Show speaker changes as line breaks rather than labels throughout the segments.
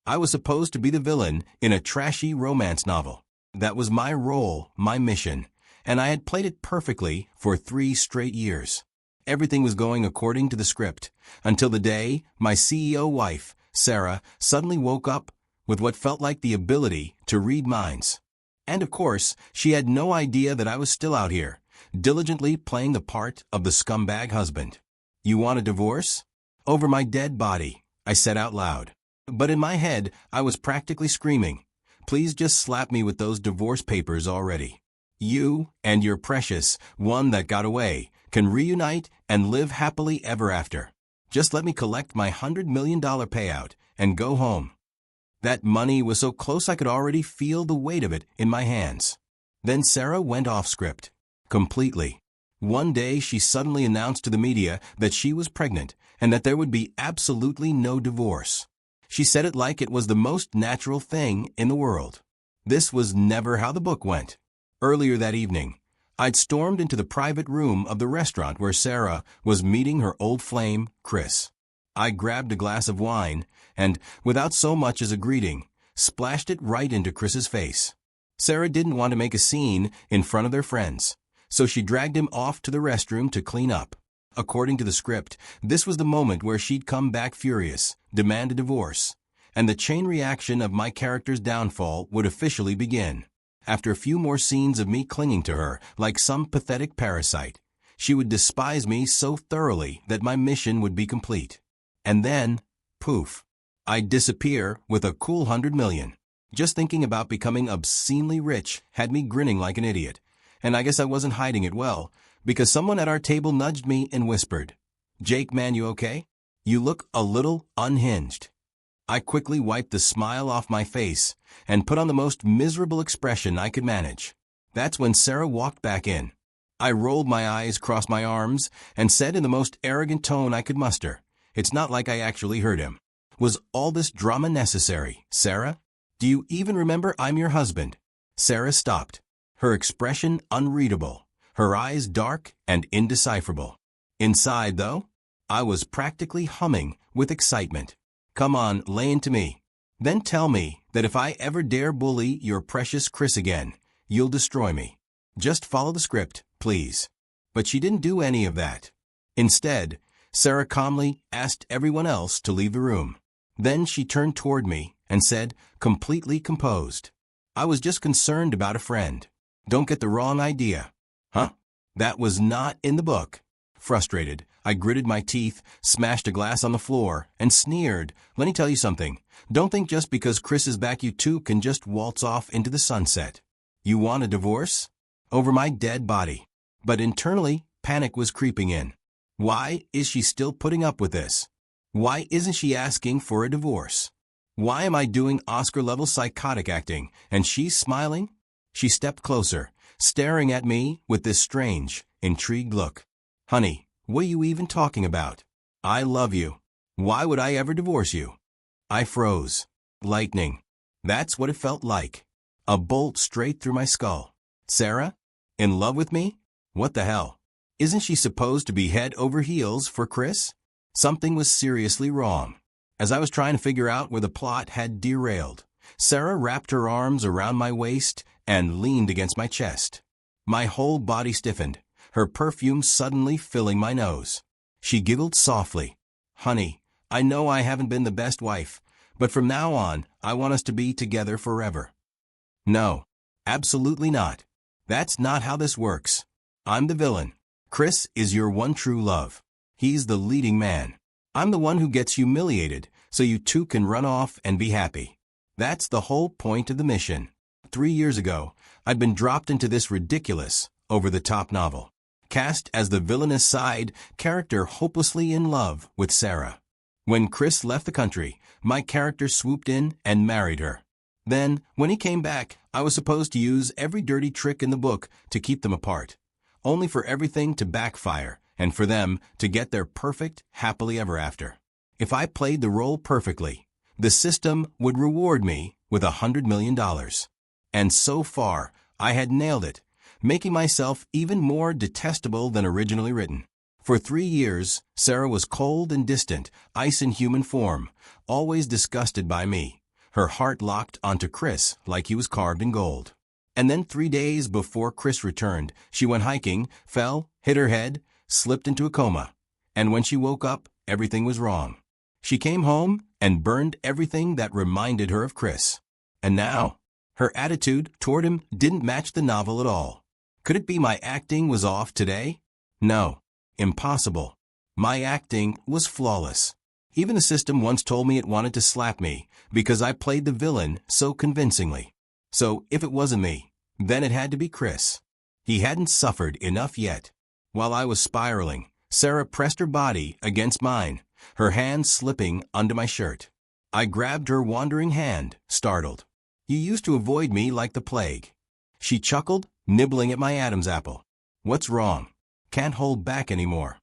I was supposed to be the villain in a trashy romance novel. That was my role, my mission, and I had played it perfectly for 3 straight years. Everything was going according to the script, until the day my CEO wife, Sarah, suddenly woke up with what felt like the ability to read minds. And of course, she had no idea that I was still out here, diligently playing the part of the scumbag husband. "You want a divorce?" "Over my dead body," I said out loud. But in my head, I was practically screaming, "Please just slap me with those divorce papers already. You and your precious one that got away can reunite and live happily ever after. Just let me collect my $100 million payout and go home." That money was so close I could already feel the weight of it in my hands. Then Sarah went off script. Completely. One day she suddenly announced to the media that she was pregnant and that there would be absolutely no divorce. She said it like it was the most natural thing in the world. This was never how the book went. Earlier that evening, I'd stormed into the private room of the restaurant where Sarah was meeting her old flame, Chris. I grabbed a glass of wine and, without so much as a greeting, splashed it right into Chris's face. Sarah didn't want to make a scene in front of their friends, so she dragged him off to the restroom to clean up. According to the script, this was the moment where she'd come back furious, demand a divorce, and the chain reaction of my character's downfall would officially begin. After a few more scenes of me clinging to her like some pathetic parasite, she would despise me so thoroughly that my mission would be complete. And then, poof, I'd disappear with a cool $100 million. Just thinking about becoming obscenely rich had me grinning like an idiot, and I guess I wasn't hiding it well, because someone at our table nudged me and whispered, "Jake, man, you okay? You look a little unhinged." I quickly wiped the smile off my face and put on the most miserable expression I could manage. That's when Sarah walked back in. I rolled my eyes, crossed my arms, and said in the most arrogant tone I could muster, "It's not like I actually heard him. Was all this drama necessary, Sarah? Do you even remember I'm your husband?" Sarah stopped, her expression unreadable, her eyes dark and indecipherable. Inside, though, I was practically humming with excitement. "Come on, lay into me. Then tell me that if I ever dare bully your precious Chris again, you'll destroy me. Just follow the script, please." But she didn't do any of that. Instead, Sarah calmly asked everyone else to leave the room. Then she turned toward me and said, completely composed, "I was just concerned about a friend. Don't get the wrong idea." Huh? That was not in the book. Frustrated, I gritted my teeth, smashed a glass on the floor, and sneered, "Let me tell you something. Don't think just because Chris is back you two can just waltz off into the sunset. You want a divorce? Over my dead body." But internally, panic was creeping in. Why is she still putting up with this? Why isn't she asking for a divorce? Why am I doing Oscar-level psychotic acting, and she's smiling? She stepped closer, staring at me with this strange, intrigued look. "Honey, what are you even talking about? I love you. Why would I ever divorce you?" I froze. Lightning. That's what it felt like. A bolt straight through my skull. Sarah? In love with me? What the hell? Isn't she supposed to be head over heels for Chris? Something was seriously wrong. As I was trying to figure out where the plot had derailed, Sarah wrapped her arms around my waist and leaned against my chest. My whole body stiffened, her perfume suddenly filling my nose. She giggled softly. "Honey, I know I haven't been the best wife, but from now on, I want us to be together forever." "No, absolutely not. That's not how this works. I'm the villain. Chris is your one true love. He's the leading man. I'm the one who gets humiliated, so you two can run off and be happy. That's the whole point of the mission." 3 years ago, I'd been dropped into this ridiculous, over-the-top novel, cast as the villainous side character hopelessly in love with Sarah. When Chris left the country, my character swooped in and married her. Then, when he came back, I was supposed to use every dirty trick in the book to keep them apart, only for everything to backfire and for them to get their perfect happily ever after. If I played the role perfectly, the system would reward me with $100 million. And so far, I had nailed it, making myself even more detestable than originally written. For 3 years, Sarah was cold and distant, ice in human form, always disgusted by me, Her heart locked onto Chris like he was carved in gold. And then 3 days before Chris returned, she went hiking, fell, hit her head, slipped into a coma. And when she woke up, everything was wrong. She came home and burned everything that reminded her of Chris. And now, her attitude toward him didn't match the novel at all. Could it be my acting was off today? No. Impossible. My acting was flawless. Even the system once told me it wanted to slap me because I played the villain so convincingly. So if it wasn't me, then it had to be Chris. He hadn't suffered enough yet. While I was spiraling, Sarah pressed her body against mine, her hand slipping under my shirt. I grabbed her wandering hand, startled. You used to avoid me like the plague. She chuckled, nibbling at my Adam's apple. What's wrong? Can't hold back anymore.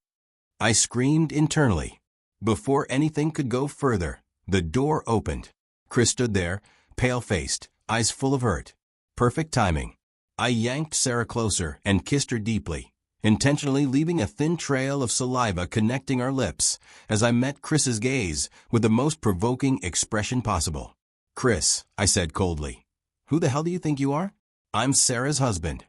I screamed internally. Before anything could go further, the door opened. Chris stood there, pale-faced, eyes full of hurt. Perfect timing. I yanked Sarah closer and kissed her deeply, intentionally leaving a thin trail of saliva connecting our lips as I met Chris's gaze with the most provoking expression possible. Chris, I said coldly. Who the hell do you think you are? I'm Sarah's husband.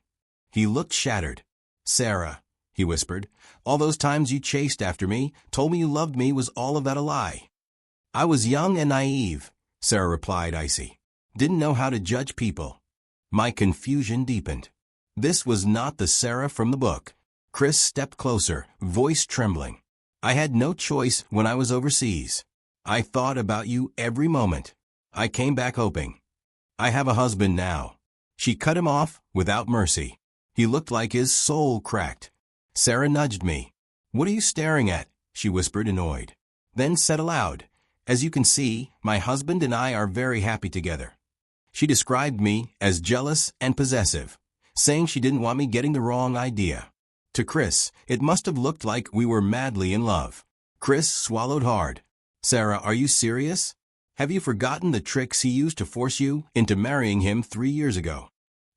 He looked shattered. Sarah, he whispered, all those times you chased after me, told me you loved me, was all of that a lie? I was young and naive, Sarah replied icy. Didn't know how to judge people. My confusion deepened. This was not the Sarah from the book. Chris stepped closer, voice trembling. I had no choice when I was overseas. I thought about you every moment. I came back hoping. I have a husband now. She cut him off without mercy. He looked like his soul cracked. Sarah nudged me. What are you staring at? She whispered, annoyed. Then said aloud, as you can see, my husband and I are very happy together. She described me as jealous and possessive, saying she didn't want me getting the wrong idea. To Chris, it must have looked like we were madly in love. Chris swallowed hard. Sarah, are you serious? Have you forgotten the tricks he used to force you into marrying him 3 years ago?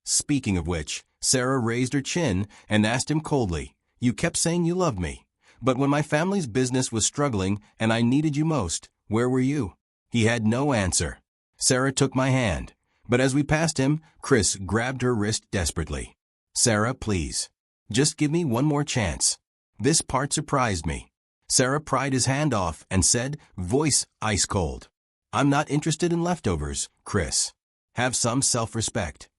Speaking of which, Sarah raised her chin and asked him coldly, you kept saying you loved me, but when my family's business was struggling and I needed you most, where were you? He had no answer. Sarah took my hand, but as we passed him, Chris grabbed her wrist desperately. Sarah, please. Just give me one more chance. This part surprised me. Sarah pried his hand off and said, voice ice cold. I'm not interested in leftovers, Chris. Have some self-respect.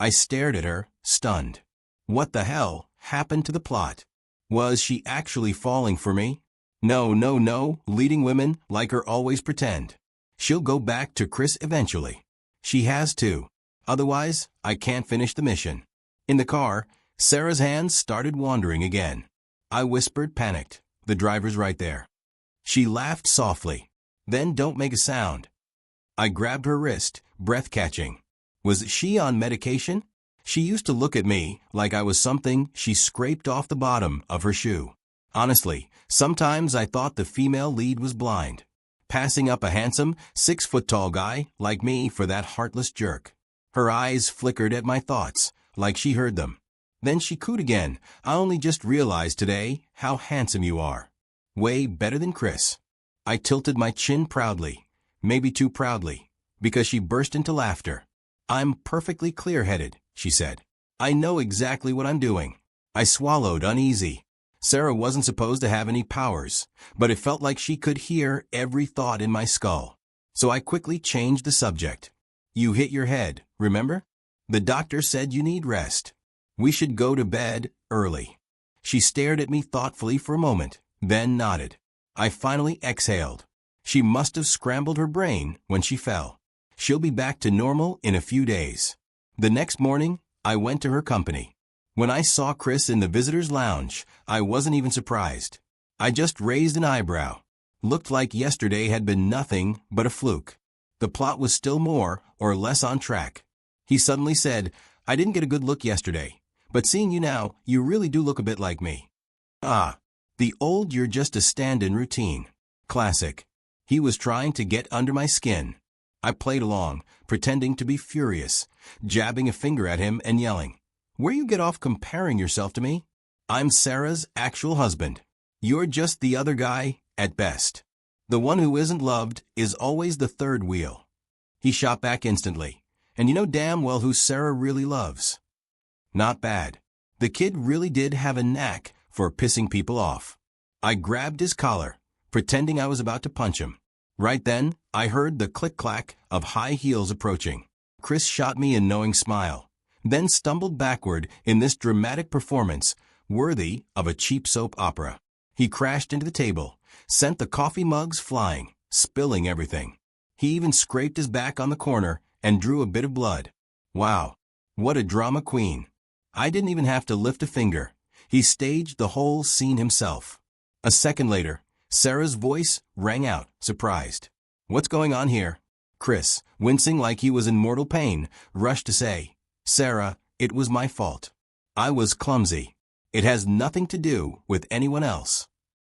I stared at her, stunned. What the hell happened to the plot? Was she actually falling for me? No, leading women like her always pretend. She'll go back to Chris eventually. She has to. Otherwise, I can't finish the mission. In the car, Sarah's hands started wandering again. I whispered, panicked. The driver's right there. She laughed softly. Then don't make a sound. I grabbed her wrist, breath catching. Was she on medication? She used to look at me like I was something she scraped off the bottom of her shoe. Honestly, sometimes I thought the female lead was blind, passing up a handsome, 6-foot-tall guy like me for that heartless jerk. Her eyes flickered at my thoughts, like she heard them. Then she cooed again. I only just realized today how handsome you are. Way better than Chris. I tilted my chin proudly, maybe too proudly, because she burst into laughter. I'm perfectly clear-headed, she said. I know exactly what I'm doing. I swallowed, uneasy. Sarah wasn't supposed to have any powers, but it felt like she could hear every thought in my skull. So I quickly changed the subject. You hit your head, remember? The doctor said you need rest. We should go to bed early. She stared at me thoughtfully for a moment, then nodded. I finally exhaled. She must have scrambled her brain when she fell. She'll be back to normal in a few days. The next morning, I went to her company. When I saw Chris in the visitor's lounge, I wasn't even surprised. I just raised an eyebrow. Looked like yesterday had been nothing but a fluke. The plot was still more or less on track. He suddenly said, I didn't get a good look yesterday, but seeing you now, you really do look a bit like me. Ah, the old you're just a stand-in routine. Classic. He was trying to get under my skin. I played along, pretending to be furious, jabbing a finger at him and yelling, Where you get off comparing yourself to me? I'm Sarah's actual husband. You're just the other guy, at best. The one who isn't loved is always the third wheel. He shot back instantly. And you know damn well who Sarah really loves. Not bad. The kid really did have a knack for pissing people off. I grabbed his collar, pretending I was about to punch him. Right then, I heard the click-clack of high heels approaching. Chris shot me a knowing smile, then stumbled backward in this dramatic performance worthy of a cheap soap opera. He crashed into the table, sent the coffee mugs flying, spilling everything. He even scraped his back on the corner and drew a bit of blood. Wow, what a drama queen. I didn't even have to lift a finger. He staged the whole scene himself. A second later, Sarah's voice rang out, surprised. What's going on here? Chris, wincing like he was in mortal pain, rushed to say, Sarah, it was my fault. I was clumsy. It has nothing to do with anyone else.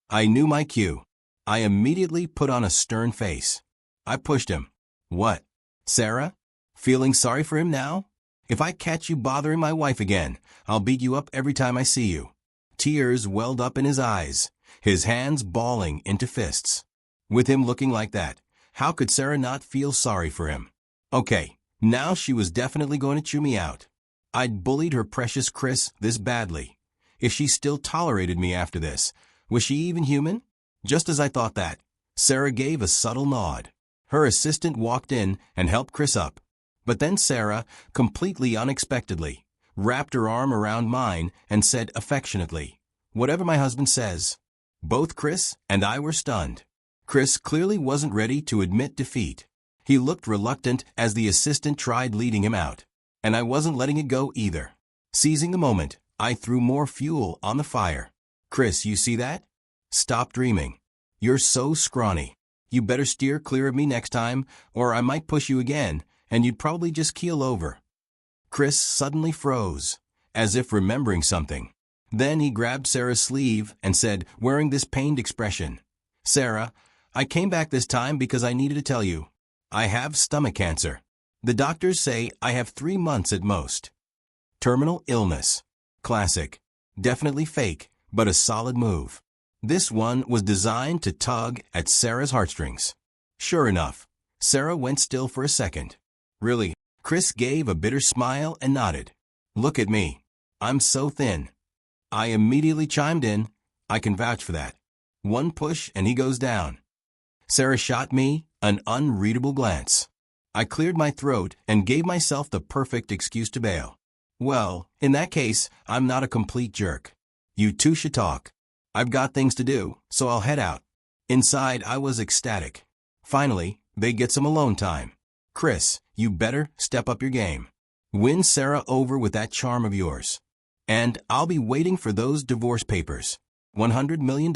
I knew my cue. I immediately put on a stern face. I pushed him. What? Sarah? Feeling sorry for him now? If I catch you bothering my wife again, I'll beat you up every time I see you. Tears welled up in his eyes, his hands balling into fists. With him looking like that, how could Sarah not feel sorry for him? Okay, now she was definitely going to chew me out. I'd bullied her precious Chris this badly. If she still tolerated me after this, was she even human? Just as I thought that, Sarah gave a subtle nod. Her assistant walked in and helped Chris up. But then Sarah, completely unexpectedly, wrapped her arm around mine and said affectionately, Whatever my husband says. Both Chris and I were stunned. Chris clearly wasn't ready to admit defeat. He looked reluctant as the assistant tried leading him out. And I wasn't letting it go either. Seizing the moment, I threw more fuel on the fire. Chris, you see that? Stop dreaming. You're so scrawny. You better steer clear of me next time, or I might push you again, and you'd probably just keel over. Chris suddenly froze, as if remembering something. Then he grabbed Sarah's sleeve and said, wearing this pained expression, Sarah, I came back this time because I needed to tell you. I have stomach cancer. The doctors say I have 3 months at most. Terminal illness. Classic. Definitely fake, but a solid move. This one was designed to tug at Sarah's heartstrings. Sure enough, Sarah went still for a second. Really? Chris gave a bitter smile and nodded. Look at me. I'm so thin. I immediately chimed in. I can vouch for that. One push and he goes down. Sarah shot me an unreadable glance. I cleared my throat and gave myself the perfect excuse to bail. Well, in that case, I'm not a complete jerk. You two should talk. I've got things to do, so I'll head out. Inside, I was ecstatic. Finally, they get some alone time. Chris, you better step up your game. Win Sarah over with that charm of yours. And I'll be waiting for those divorce papers. $100 million.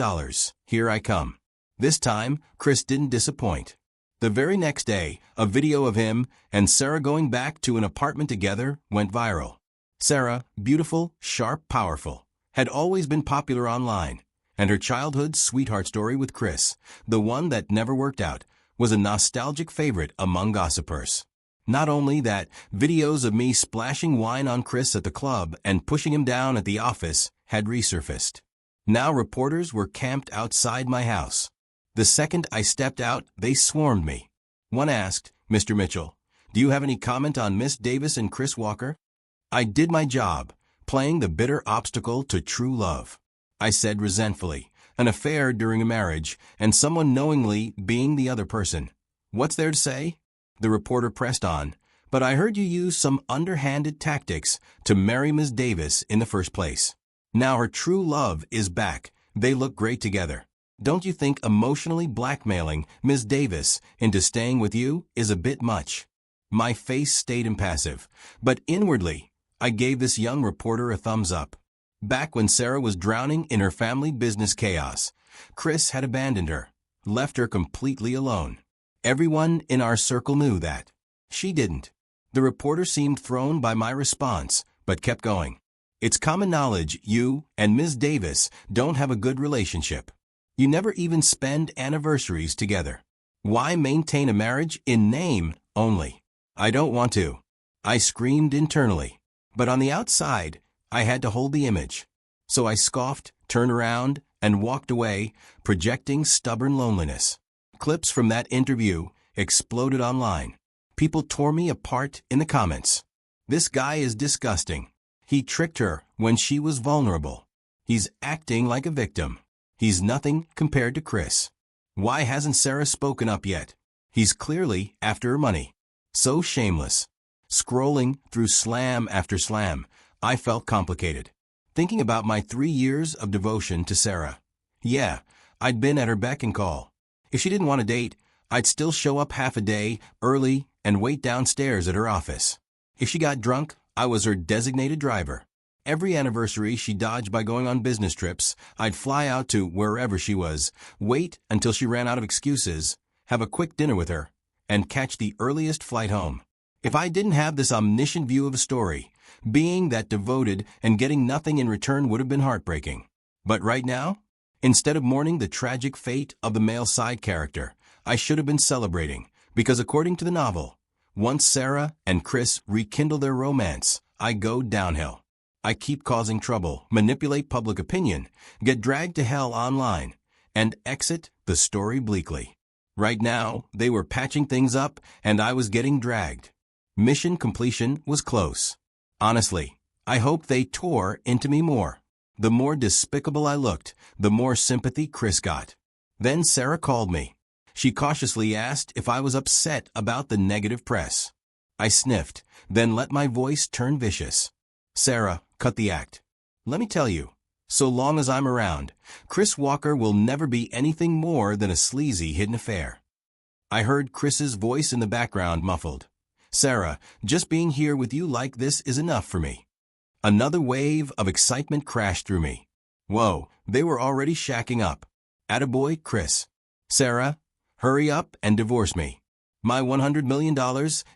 Here I come. This time, Chris didn't disappoint. The very next day, a video of him and Sarah going back to an apartment together went viral. Sarah, beautiful, sharp, powerful, had always been popular online, and her childhood sweetheart story with Chris, the one that never worked out, was a nostalgic favorite among gossipers. Not only that, videos of me splashing wine on Chris at the club and pushing him down at the office had resurfaced. Now reporters were camped outside my house. The second I stepped out, they swarmed me. One asked, Mr. Mitchell, do you have any comment on Miss Davis and Chris Walker? I did my job, playing the bitter obstacle to true love. I said resentfully, an affair during a marriage, and someone knowingly being the other person. What's there to say? The reporter pressed on, but I heard you use some underhanded tactics to marry Miss Davis in the first place. Now her true love is back. They look great together. Don't you think emotionally blackmailing Miss Davis into staying with you is a bit much? My face stayed impassive, but inwardly, I gave this young reporter a thumbs up. Back when Sarah was drowning in her family business chaos, Chris had abandoned her, left her completely alone. Everyone in our circle knew that. She didn't. The reporter seemed thrown by my response, but kept going. It's common knowledge you and Ms. Davis don't have a good relationship. You never even spend anniversaries together. Why maintain a marriage in name only? I don't want to. I screamed internally. But on the outside, I had to hold the image. So I scoffed, turned around, and walked away, projecting stubborn loneliness. Clips from that interview exploded online. People tore me apart in the comments. This guy is disgusting. He tricked her when she was vulnerable. He's acting like a victim. He's nothing compared to Chris. Why hasn't Sarah spoken up yet? He's clearly after her money. So shameless. Scrolling through slam after slam, I felt complicated. Thinking about my 3 years of devotion to Sarah. Yeah, I'd been at her beck and call. If she didn't want to date, I'd still show up half a day early and wait downstairs at her office. If she got drunk, I was her designated driver. Every anniversary she dodged by going on business trips, I'd fly out to wherever she was, wait until she ran out of excuses, have a quick dinner with her, and catch the earliest flight home. If I didn't have this omniscient view of a story, being that devoted and getting nothing in return would have been heartbreaking. But right now, instead of mourning the tragic fate of the male side character, I should have been celebrating, because according to the novel, once Sarah and Chris rekindle their romance, I go downhill. I keep causing trouble, manipulate public opinion, get dragged to hell online, and exit the story bleakly. Right now, they were patching things up, and I was getting dragged. Mission completion was close. Honestly, I hoped they tore into me more. The more despicable I looked, the more sympathy Chris got. Then Sarah called me. She cautiously asked if I was upset about the negative press. I sniffed, then let my voice turn vicious. Sarah, cut the act. Let me tell you, so long as I'm around, Chris Walker will never be anything more than a sleazy hidden affair. I heard Chris's voice in the background muffled. Sarah, just being here with you like this is enough for me. Another wave of excitement crashed through me. Whoa, they were already shacking up. Attaboy, Chris. Sarah, hurry up and divorce me. My $100 million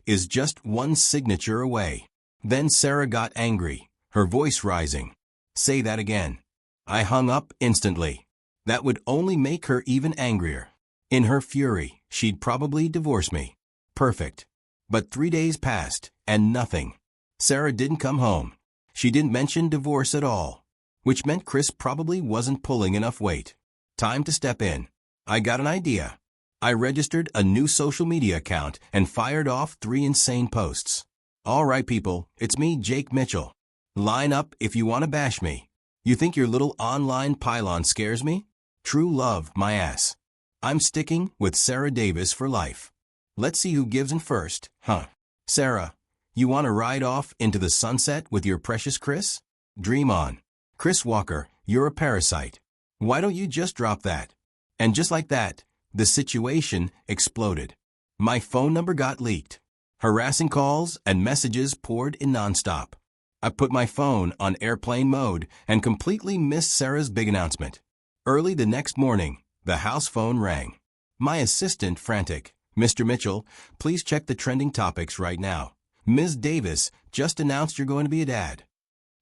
is just one signature away. Then Sarah got angry, her voice rising. Say that again. I hung up instantly. That would only make her even angrier. In her fury, she'd probably divorce me. Perfect. But 3 days passed, and nothing. Sarah didn't come home. She didn't mention divorce at all, which meant Chris probably wasn't pulling enough weight. Time to step in. I got an idea. I registered a new social media account and fired off 3 insane posts. All right, people, it's me, Jake Mitchell. Line up if you want to bash me. You think your little online pylon scares me? True love, my ass. I'm sticking with Sarah Davis for life. Let's see who gives in first, huh? Sarah, you want to ride off into the sunset with your precious Chris? Dream on. Chris Walker, you're a parasite. Why don't you just drop that? And just like that, the situation exploded. My phone number got leaked. Harassing calls and messages poured in nonstop. I put my phone on airplane mode and completely missed Sarah's big announcement. Early the next morning, the house phone rang. My assistant frantic. Mr. Mitchell, please check the trending topics right now. Ms. Davis just announced you're going to be a dad.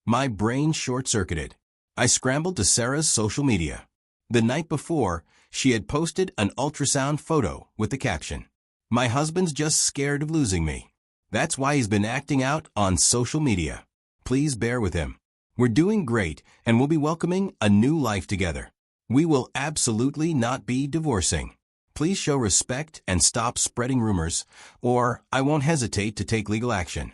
My brain short-circuited. I scrambled to Sarah's social media. The night before, she had posted an ultrasound photo with the caption, "My husband's just scared of losing me. That's why he's been acting out on social media. Please bear with him. We're doing great and we'll be welcoming a new life together. We will absolutely not be divorcing. Please show respect and stop spreading rumors, or I won't hesitate to take legal action."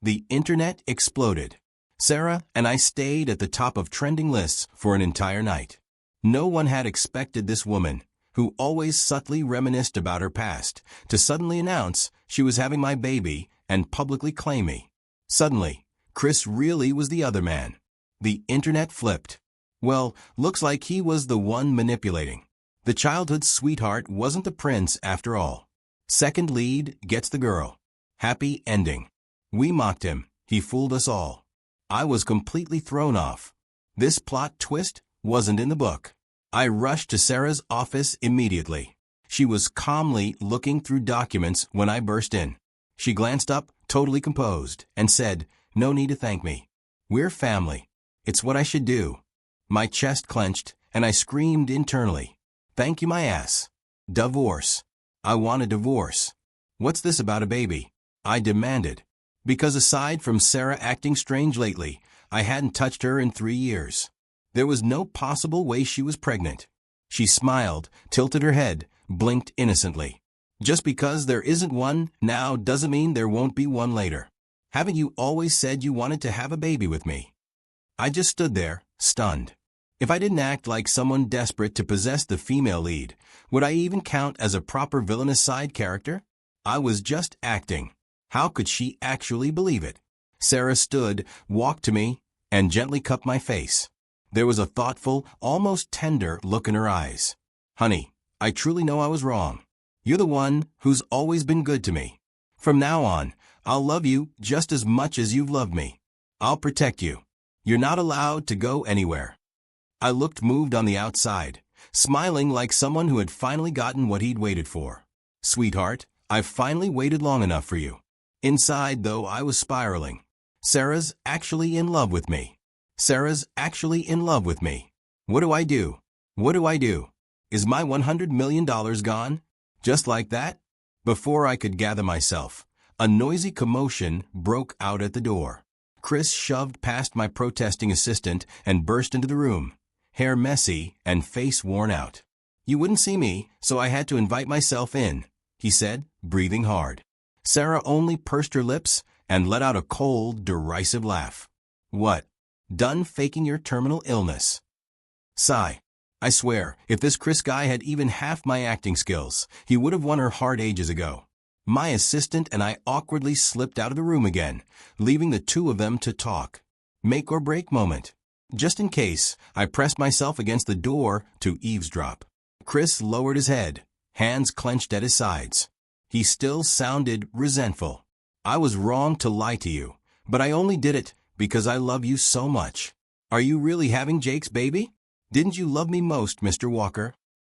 The internet exploded. Sarah and I stayed at the top of trending lists for an entire night. No one had expected this woman, who always subtly reminisced about her past, to suddenly announce she was having my baby and publicly claim me. Suddenly, Chris really was the other man. The internet flipped. Well, looks like he was the one manipulating. The childhood sweetheart wasn't the prince after all. Second lead gets the girl. Happy ending. We mocked him. He fooled us all. I was completely thrown off. This plot twist wasn't in the book. I rushed to Sarah's office immediately. She was calmly looking through documents when I burst in. She glanced up, totally composed, and said, "No need to thank me. We're family. It's what I should do." My chest clenched, and I screamed internally. Thank you, my ass. Divorce. I want a divorce. What's this about a baby? I demanded. Because aside from Sarah acting strange lately, I hadn't touched her in 3 years. There was no possible way she was pregnant. She smiled, tilted her head, blinked innocently. Just because there isn't one now doesn't mean there won't be one later. Haven't you always said you wanted to have a baby with me? I just stood there, stunned. If I didn't act like someone desperate to possess the female lead, would I even count as a proper villainous side character? I was just acting. How could she actually believe it? Sarah stood, walked to me, and gently cupped my face. There was a thoughtful, almost tender look in her eyes. Honey, I truly know I was wrong. You're the one who's always been good to me. From now on, I'll love you just as much as you've loved me. I'll protect you. You're not allowed to go anywhere. I looked moved on the outside, smiling like someone who had finally gotten what he'd waited for. Sweetheart, I've finally waited long enough for you. Inside, though, I was spiraling. Sarah's actually in love with me. Sarah's actually in love with me. What do I do? What do I do? Is my $100 million gone? Just like that? Before I could gather myself, a noisy commotion broke out at the door. Chris shoved past my protesting assistant and burst into the room, hair messy and face worn out. You wouldn't see me, so I had to invite myself in, he said, breathing hard. Sarah only pursed her lips and let out a cold, derisive laugh. What? Done faking your terminal illness? Sigh. I swear, if this Chris guy had even half my acting skills, he would have won her heart ages ago. My assistant and I awkwardly slipped out of the room again, leaving the two of them to talk. Make or break moment. Just in case, I pressed myself against the door to eavesdrop. Chris lowered his head, hands clenched at his sides. He still sounded resentful. I was wrong to lie to you, but I only did it because I love you so much. Are you really having Jake's baby? Didn't you love me most, Mr. Walker?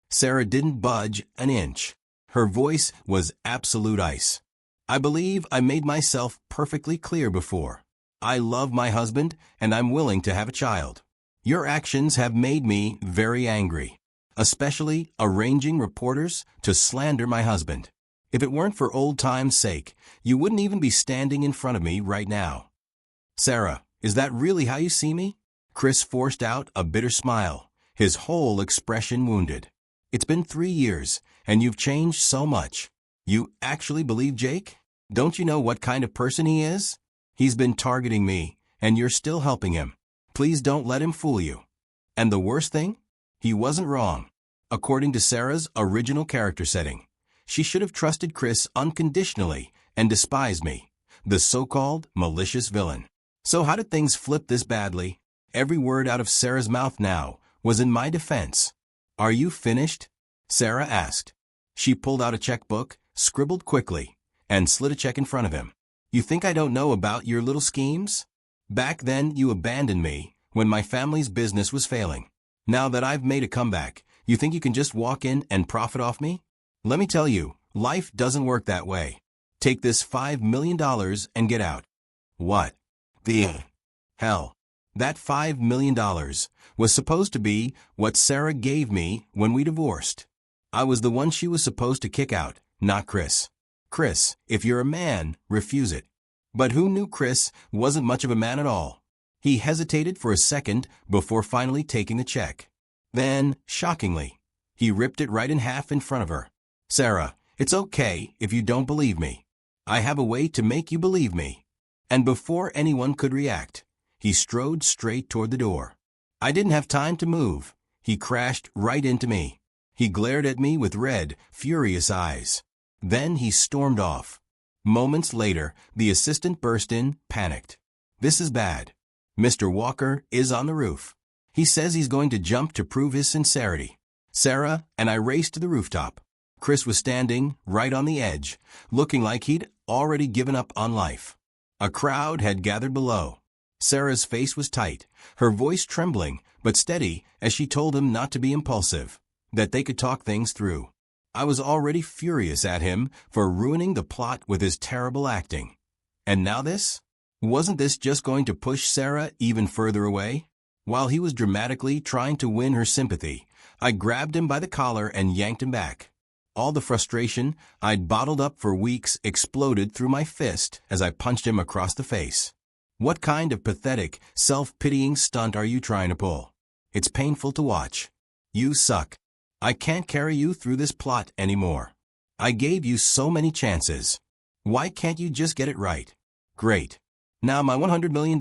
Sarah didn't budge an inch. Her voice was absolute ice. I believe I made myself perfectly clear before. I love my husband, and I'm willing to have a child. Your actions have made me very angry, especially arranging reporters to slander my husband. If it weren't for old time's sake, you wouldn't even be standing in front of me right now. Sarah, is that really how you see me? Chris forced out a bitter smile, his whole expression wounded. It's been 3 years, and you've changed so much. You actually believe Jake? Don't you know what kind of person he is? He's been targeting me, and you're still helping him. Please don't let him fool you. And the worst thing? He wasn't wrong. According to Sarah's original character setting, she should have trusted Chris unconditionally and despised me, the so-called malicious villain. So how did things flip this badly? Every word out of Sarah's mouth now was in my defense. Are you finished? Sarah asked. She pulled out a checkbook, scribbled quickly, and slid a check in front of him. You think I don't know about your little schemes? Back then you abandoned me when my family's business was failing. Now that I've made a comeback, you think you can just walk in and profit off me? Let me tell you, life doesn't work that way. Take this $5 million and get out. What the hell? That $5 million was supposed to be what Sarah gave me when we divorced. I was the one she was supposed to kick out, not Chris. Chris, if you're a man, refuse it. But who knew Chris wasn't much of a man at all? He hesitated for a second before finally taking the check. Then, shockingly, he ripped it right in half in front of her. Sarah, it's okay if you don't believe me. I have a way to make you believe me. And before anyone could react, he strode straight toward the door. I didn't have time to move. He crashed right into me. He glared at me with red, furious eyes. Then he stormed off. Moments later, the assistant burst in, panicked. This is bad. Mr. Walker is on the roof. He says he's going to jump to prove his sincerity. Sarah and I raced to the rooftop. Chris was standing right on the edge, looking like he'd already given up on life. A crowd had gathered below. Sarah's face was tight, her voice trembling, but steady as she told him not to be impulsive, that they could talk things through. I was already furious at him for ruining the plot with his terrible acting. And now this? Wasn't this just going to push Sarah even further away? While he was dramatically trying to win her sympathy, I grabbed him by the collar and yanked him back. All the frustration I'd bottled up for weeks exploded through my fist as I punched him across the face. What kind of pathetic, self-pitying stunt are you trying to pull? It's painful to watch. You suck. I can't carry you through this plot anymore. I gave you so many chances. Why can't you just get it right? Great. Now my $100 million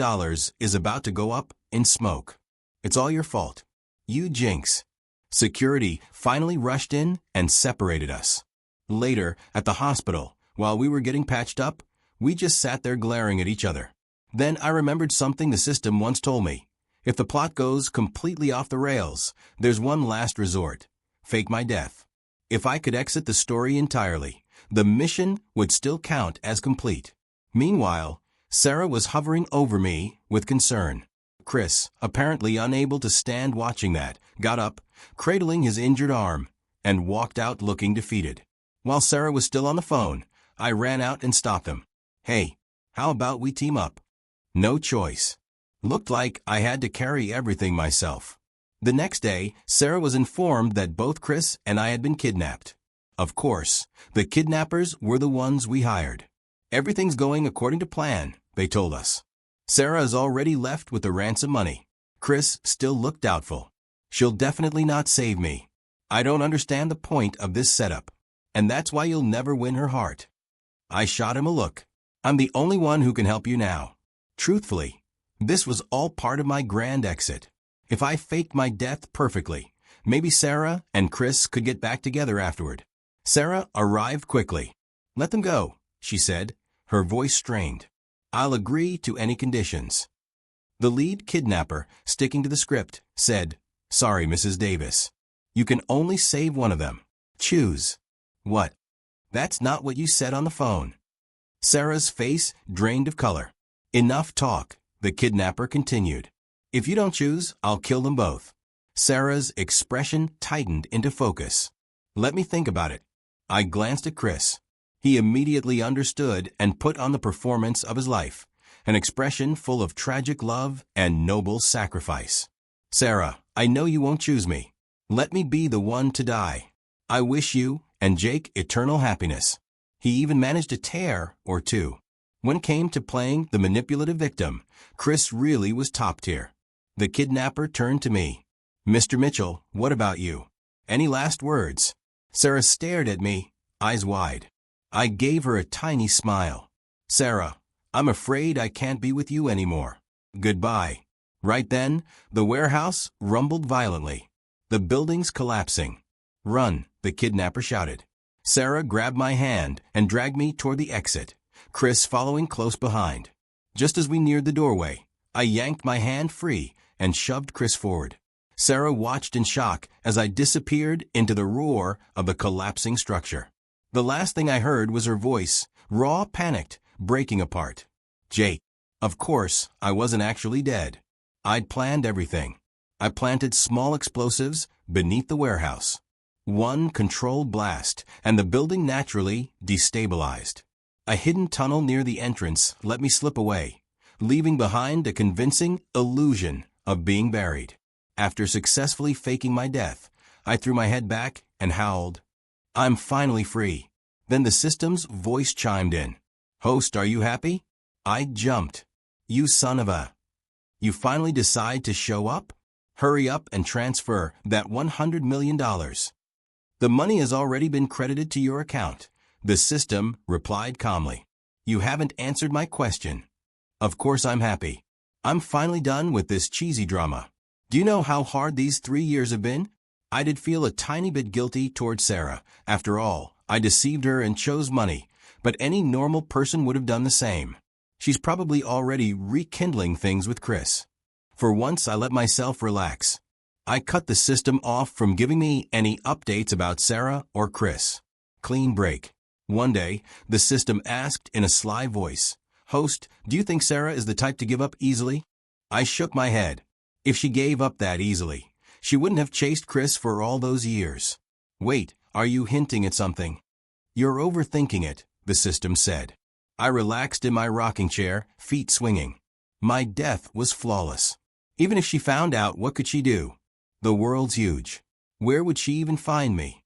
is about to go up in smoke. It's all your fault. You jinx. Security finally rushed in and separated us. Later, at the hospital, while we were getting patched up, we just sat there glaring at each other. Then I remembered something the system once told me. If the plot goes completely off the rails, there's one last resort. Fake my death. If I could exit the story entirely, the mission would still count as complete. Meanwhile, Sarah was hovering over me with concern. Chris, apparently unable to stand watching that, got up, cradling his injured arm, and walked out looking defeated. While Sarah was still on the phone, I ran out and stopped him. Hey, how about we team up? No choice. Looked like I had to carry everything myself. The next day, Sarah was informed that both Chris and I had been kidnapped. Of course, the kidnappers were the ones we hired. Everything's going according to plan, they told us. Sarah is already left with the ransom money. Chris still looked doubtful. She'll definitely not save me. I don't understand the point of this setup. And that's why you'll never win her heart. I shot him a look. I'm the only one who can help you now. Truthfully, this was all part of my grand exit. If I faked my death perfectly, maybe Sarah and Chris could get back together afterward. Sarah arrived quickly. Let them go, she said, her voice strained. I'll agree to any conditions. The lead kidnapper, sticking to the script, said, Sorry, Mrs. Davis. You can only save one of them. Choose. What? That's not what you said on the phone. Sarah's face drained of color. Enough talk, the kidnapper continued. If you don't choose, I'll kill them both. Sarah's expression tightened into focus. Let me think about it. I glanced at Chris. He immediately understood and put on the performance of his life, an expression full of tragic love and noble sacrifice. Sarah, I know you won't choose me. Let me be the one to die. I wish you and Jake eternal happiness. He even managed a tear or two. When it came to playing the manipulative victim, Chris really was top tier. The kidnapper turned to me. Mr. Mitchell, what about you? Any last words? Sarah stared at me, eyes wide. I gave her a tiny smile. Sarah, I'm afraid I can't be with you anymore. Goodbye. Right then, the warehouse rumbled violently. The building's collapsing. Run, the kidnapper shouted. Sarah grabbed my hand and dragged me toward the exit, Chris following close behind. Just as we neared the doorway, I yanked my hand free and shoved Chris forward. Sarah watched in shock as I disappeared into the roar of the collapsing structure. The last thing I heard was her voice, raw, panicked, breaking apart. Jake. Of course, I wasn't actually dead. I'd planned everything. I planted small explosives beneath the warehouse. One controlled blast, and the building naturally destabilized. A hidden tunnel near the entrance let me slip away, leaving behind a convincing illusion of being buried. After successfully faking my death, I threw my head back and howled. I'm finally free. Then the system's voice chimed in. Host, are you happy? I jumped. You son of a... You finally decide to show up? Hurry up and transfer that $100 million. The money has already been credited to your account, the system replied calmly. You haven't answered my question. Of course I'm happy. I'm finally done with this cheesy drama. Do you know how hard these 3 years have been? I did feel a tiny bit guilty towards Sarah. After all, I deceived her and chose money, but any normal person would have done the same. She's probably already rekindling things with Chris. For once, I let myself relax. I cut the system off from giving me any updates about Sarah or Chris. Clean break. One day, the system asked in a sly voice, Host, do you think Sarah is the type to give up easily? I shook my head. If she gave up that easily, she wouldn't have chased Chris for all those years. Wait, are you hinting at something? You're overthinking it, the system said. I relaxed in my rocking chair, feet swinging. My death was flawless. Even if she found out, what could she do? The world's huge. Where would she even find me?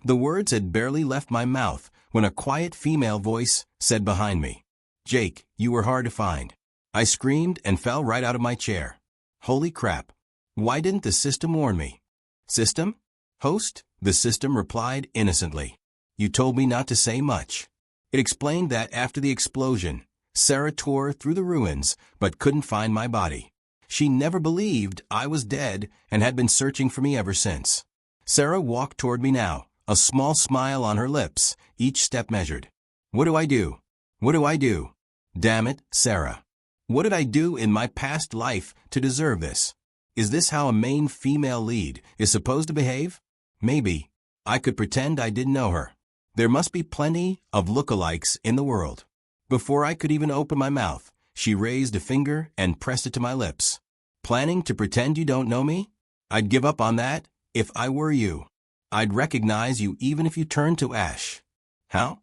The words had barely left my mouth when a quiet female voice said behind me, Jake, you were hard to find. I screamed and fell right out of my chair. Holy crap. Why didn't the system warn me? System? Host? The system replied innocently. You told me not to say much. It explained that after the explosion, Sarah tore through the ruins but couldn't find my body. She never believed I was dead and had been searching for me ever since. Sarah walked toward me now, a small smile on her lips, each step measured. What do I do? What do I do? Damn it, Sarah. What did I do in my past life to deserve this? Is this how a main female lead is supposed to behave? Maybe. I could pretend I didn't know her. There must be plenty of lookalikes in the world. Before I could even open my mouth, she raised a finger and pressed it to my lips. Planning to pretend you don't know me? I'd give up on that if I were you. I'd recognize you even if you turned to ash. How?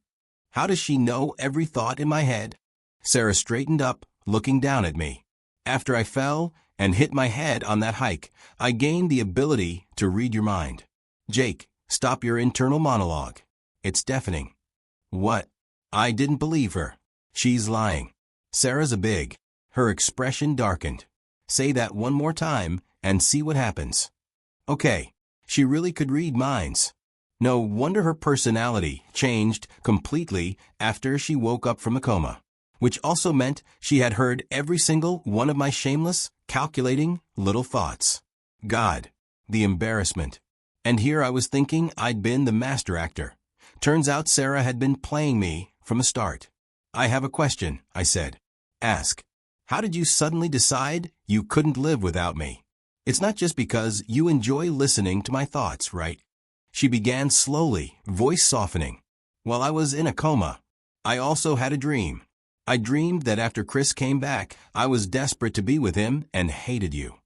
How does she know every thought in my head? Sarah straightened up, looking down at me. After I fell and hit my head on that hike, I gained the ability to read your mind. Jake, stop your internal monologue. It's deafening. What? I didn't believe her. She's lying. Sarah's a big. Her expression darkened. Say that one more time and see what happens. Okay. She really could read minds. No wonder her personality changed completely after she woke up from a coma. Which also meant she had heard every single one of my shameless, calculating little thoughts. God, the embarrassment. And here I was thinking I'd been the master actor. Turns out Sarah had been playing me from the start. I have a question, I said. Ask. How did you suddenly decide you couldn't live without me? It's not just because you enjoy listening to my thoughts, right? She began slowly, voice softening. While I was in a coma, I also had a dream. I dreamed that after Chris came back, I was desperate to be with him and hated you.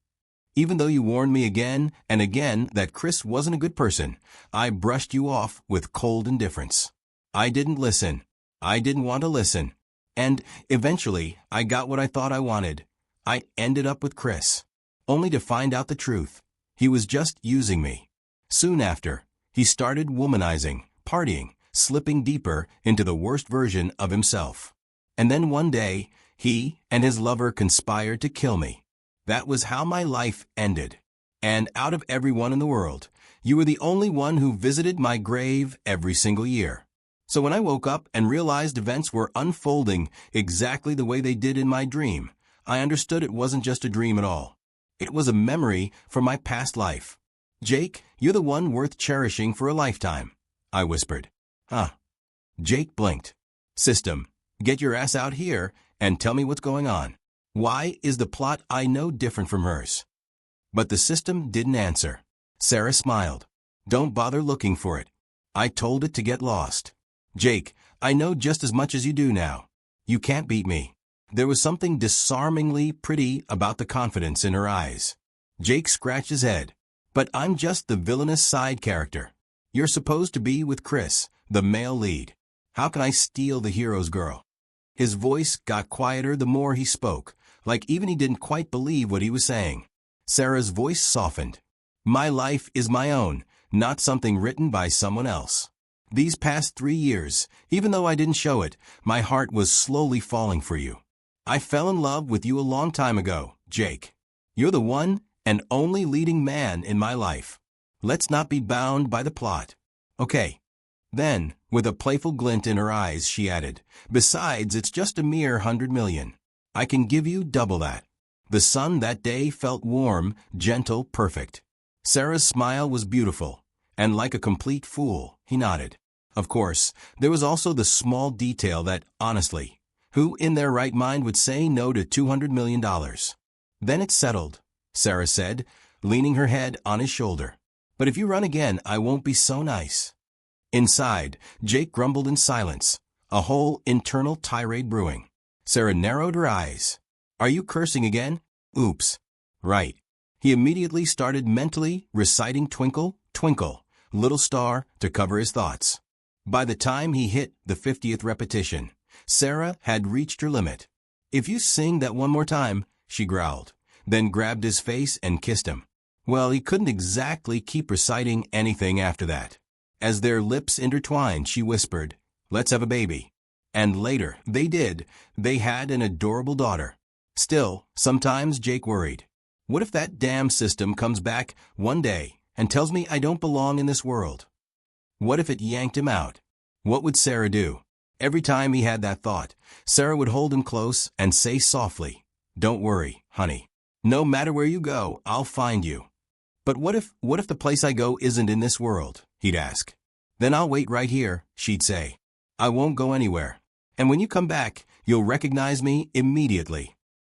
Even though you warned me again and again that Chris wasn't a good person, I brushed you off with cold indifference. I didn't listen. I didn't want to listen. And eventually, I got what I thought I wanted. I ended up with Chris, only to find out the truth. He was just using me. Soon after, he started womanizing, partying, slipping deeper into the worst version of himself. And then one day, he and his lover conspired to kill me. That was how my life ended. And out of everyone in the world, you were the only one who visited my grave every single year. So when I woke up and realized events were unfolding exactly the way they did in my dream, I understood it wasn't just a dream at all. It was a memory from my past life. Jake, you're the one worth cherishing for a lifetime, I whispered. Huh. Jake blinked. System, get your ass out here and tell me what's going on. Why is the plot I know different from hers? But the system didn't answer. Sarah smiled. Don't bother looking for it. I told it to get lost. Jake, I know just as much as you do now. You can't beat me. There was something disarmingly pretty about the confidence in her eyes. Jake scratched his head. But I'm just the villainous side character. You're supposed to be with Chris, the male lead. How can I steal the hero's girl? His voice got quieter the more he spoke, like even he didn't quite believe what he was saying. Sarah's voice softened. My life is my own, not something written by someone else. These past 3 years, even though I didn't show it, my heart was slowly falling for you. I fell in love with you a long time ago, Jake. You're the one and only leading man in my life. Let's not be bound by the plot. Okay. Then, with a playful glint in her eyes, she added, besides, it's just a mere 100 million. I can give you double that. The sun that day felt warm, gentle, perfect. Sarah's smile was beautiful, and like a complete fool, he nodded. Of course, there was also the small detail that, honestly, who in their right mind would say no to $200 million? Then it's settled, Sarah said, leaning her head on his shoulder. But if you run again, I won't be so nice. Inside, Jake grumbled in silence, a whole internal tirade brewing. Sarah narrowed her eyes. Are you cursing again? Oops. Right. He immediately started mentally reciting Twinkle, Twinkle, Little Star to cover his thoughts. By the time he hit the 50th repetition, Sarah had reached her limit. If you sing that one more time, she growled, then grabbed his face and kissed him. Well, he couldn't exactly keep reciting anything after that. As their lips intertwined, she whispered, let's have a baby. And later, they did. They had an adorable daughter. Still, sometimes Jake worried. What if that damn system comes back one day and tells me I don't belong in this world? What if it yanked him out? What would Sarah do? Every time he had that thought, Sarah would hold him close and say softly, "Don't worry, honey. No matter where you go, I'll find you." "But what if the place I go isn't in this world?" he'd ask. "Then I'll wait right here," she'd say. "I won't go anywhere. And when you come back, you'll recognize me immediately."